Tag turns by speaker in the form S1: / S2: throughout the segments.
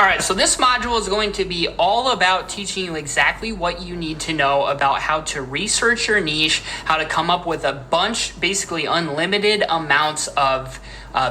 S1: All right, so this module is going to be all about teaching you exactly what you need to know about how to research your niche, how to come up with a bunch, basically unlimited amounts of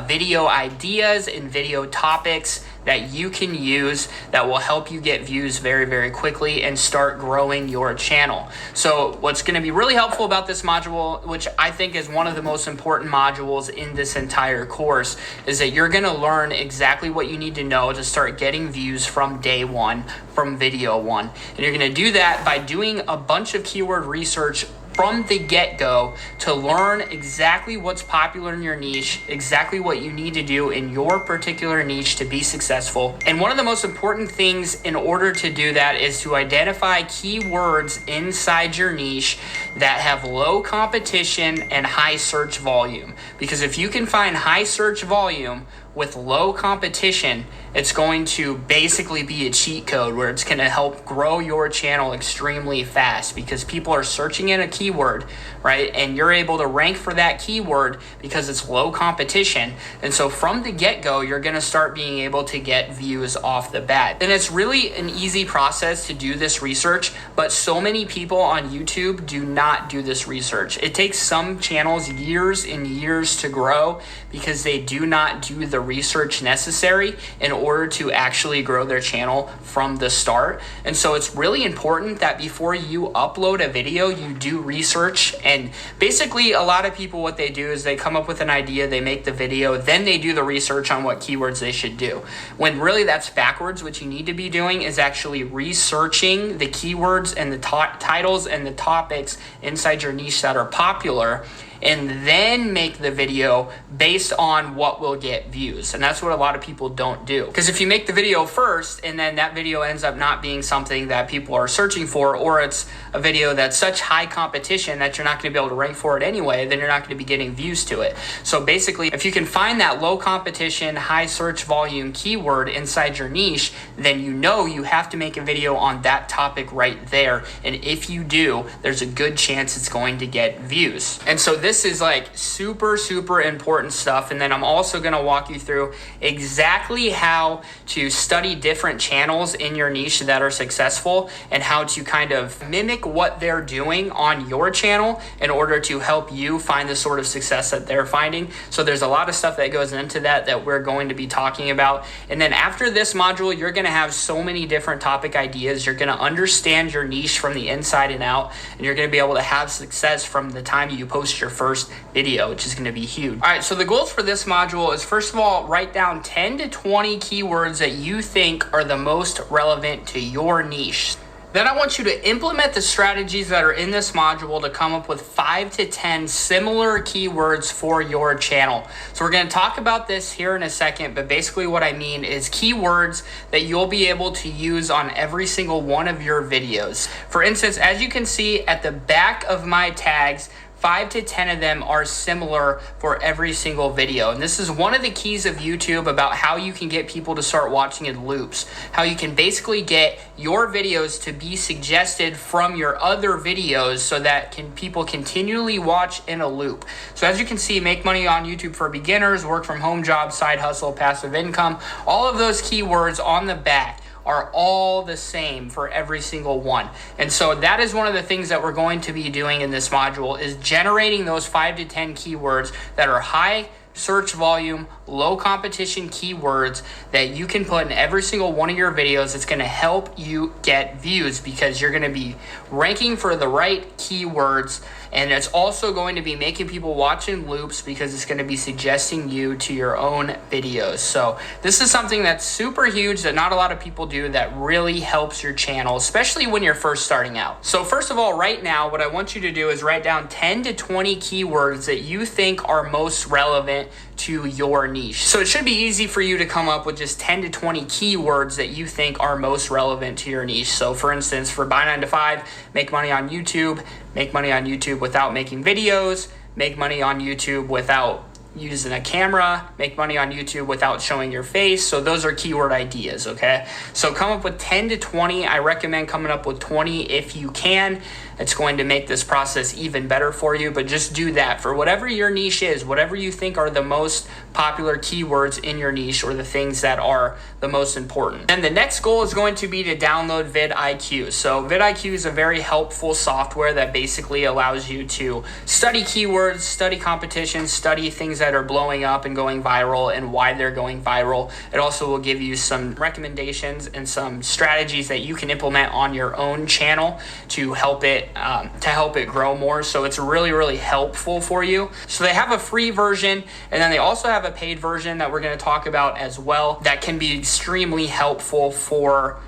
S1: video ideas and video topics that you can use that will help you get views very, very quickly and start growing your channel. So what's going to be really helpful about this module, which I think is one of the most important modules in this entire course, is that you're going to learn exactly what you need to know to start getting views from day one, from video one. And you're going to do that by doing a bunch of keyword research from the get-go to learn exactly what's popular in your niche, exactly what you need to do in your particular niche to be successful. And one of the most important things in order to do that is to identify keywords inside your niche that have low competition and high search volume. Because if you can find high search volume with low competition, it's going to basically be a cheat code where it's going to help grow your channel extremely fast because people are searching in a keyword, right? And you're able to rank for that keyword because it's low competition. And so from the get-go, you're going to start being able to get views off the bat. And it's really an easy process to do this research, but so many people on YouTube do not do this research. It takes some channels years and years to grow because they do not do the research necessary in order to actually grow their channel from the start. And so it's really important that before you upload a video, you do research. And basically a lot of people, what they do is they come up with an idea, they make the video, then they do the research on what keywords they should do. When really that's backwards. What you need to be doing is actually researching the keywords and the titles and the topics inside your niche that are popular, and then make the video based on what will get views. And that's what a lot of people don't do. Because if you make the video first and then that video ends up not being something that people are searching for, or it's a video that's such high competition that you're not going to be able to rank for it anyway, then you're not going to be getting views to it. So basically, if you can find that low competition, high search volume keyword inside your niche, then you know you have to make a video on that topic right there. And if you do, there's a good chance it's going to get views. And so this is like super, super important stuff. And then I'm also going to walk you through exactly how to study different channels in your niche that are successful and how to kind of mimic what they're doing on your channel in order to help you find the sort of success that they're finding. So there's a lot of stuff that goes into that we're going to be talking about. And then after this module, you're going to have so many different topic ideas. You're going to understand your niche from the inside and out, and you're going to be able to have success from the time you post your first video, which is going to be huge. All right, so the goals for this module is, first of all, write down 10 to 20 keywords that you think are the most relevant to your niche. Then I want you to implement the strategies that are in this module to come up with 5 to 10 similar keywords for your channel. So we're going to talk about this here in a second, but basically what I mean is keywords that you'll be able to use on every single one of your videos. For instance, as you can see at the back of my tags, 5 to 10 of them are similar for every single video. And this is one of the keys of YouTube about how you can get people to start watching in loops. How you can basically get your videos to be suggested from your other videos so that people continually watch in a loop. So as you can see, make money on YouTube for beginners, work from home job, side hustle, passive income, all of those keywords on the back are all the same for every single one. And so that is one of the things that we're going to be doing in this module, is generating those 5 to 10 keywords that are high search volume, low competition keywords that you can put in every single one of your videos. It's going to help you get views because you're going to be ranking for the right keywords, and it's also going to be making people watch in loops because it's going to be suggesting you to your own videos. So this is something that's super huge that not a lot of people do that really helps your channel, especially when you're first starting out. So first of all, right now, what I want you to do is write down 10 to 20 keywords that you think are most relevant to your niche. So it should be easy for you to come up with just 10 to 20 keywords that you think are most relevant to your niche. So for instance, for buy 9 to 5, make money on YouTube, make money on YouTube without making videos, make money on YouTube without using a camera, make money on YouTube without showing your face. So those are keyword ideas, okay? So come up with 10 to 20. I recommend coming up with 20 if you can. It's going to make this process even better for you, but just do that for whatever your niche is, whatever you think are the most popular keywords in your niche or the things that are the most important. And the next goal is going to be to download vidIQ. So vidIQ is a very helpful software that basically allows you to study keywords, study competition, study things that are blowing up and going viral and why they're going viral. It also will give you some recommendations and some strategies that you can implement on your own channel to help it grow more. So it's really, really helpful for you. So they have a free version, and then they also have a paid version that we're going to talk about as well that can be extremely helpful for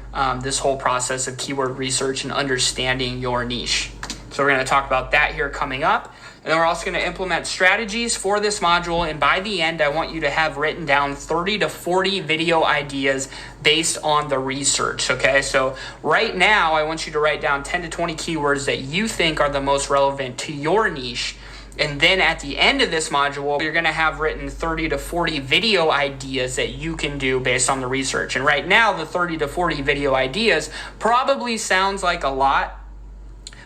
S1: this whole process of keyword research and understanding your niche. So we're going to talk about that here coming up. And then we're also going to implement strategies for this module. And by the end, I want you to have written down 30 to 40 video ideas based on the research. Okay, so right now, I want you to write down 10 to 20 keywords that you think are the most relevant to your niche. And then at the end of this module, you're going to have written 30 to 40 video ideas that you can do based on the research. And right now, the 30 to 40 video ideas probably sounds like a lot.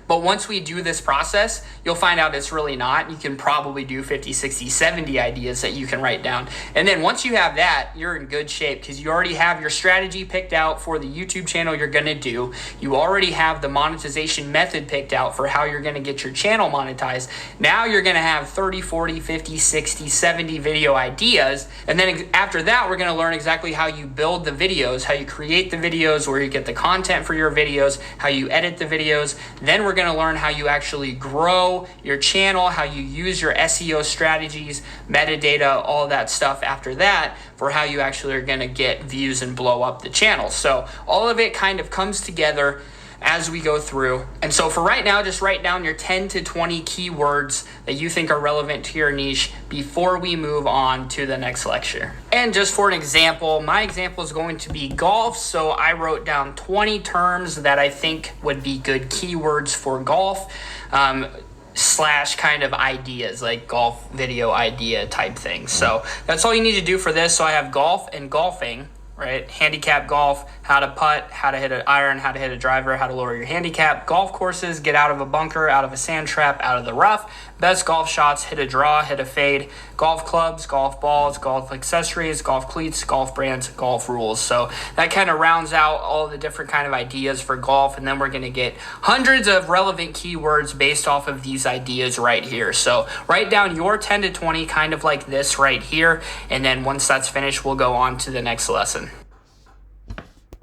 S1: But once we do this process, you'll find out it's really not. You can probably do 50, 60, 70 ideas that you can write down. And then once you have that, you're in good shape because you already have your strategy picked out for the YouTube channel you're going to do. You already have the monetization method picked out for how you're going to get your channel monetized. Now you're going to have 30, 40, 50, 60, 70 video ideas. And then after that, we're going to learn exactly how you build the videos, how you create the videos, where you get the content for your videos, how you edit the videos. Then we're going to learn how you actually grow your channel, how you use your SEO strategies, metadata, all that stuff after that for how you actually are going to get views and blow up the channel. So all of it kind of comes together as we go through. And so for right now, just write down your 10 to 20 keywords that you think are relevant to your niche before we move on to the next lecture. And just for an example, my example is going to be golf. So I wrote down 20 terms that I think would be good keywords for golf, slash kind of ideas, like golf video idea type things. So that's all you need to do for this. So I have golf and golfing, right? Handicap golf, how to putt, how to hit an iron, how to hit a driver, how to lower your handicap, golf courses, get out of a bunker, out of a sand trap, out of the rough, best golf shots, hit a draw, hit a fade, golf clubs, golf balls, golf accessories, golf cleats, golf brands, golf rules. So that kind of rounds out all the different kind of ideas for golf. And then we're going to get hundreds of relevant keywords based off of these ideas right here. So write down your 10 to 20 kind of like this right here. And then once that's finished, we'll go on to the next lesson.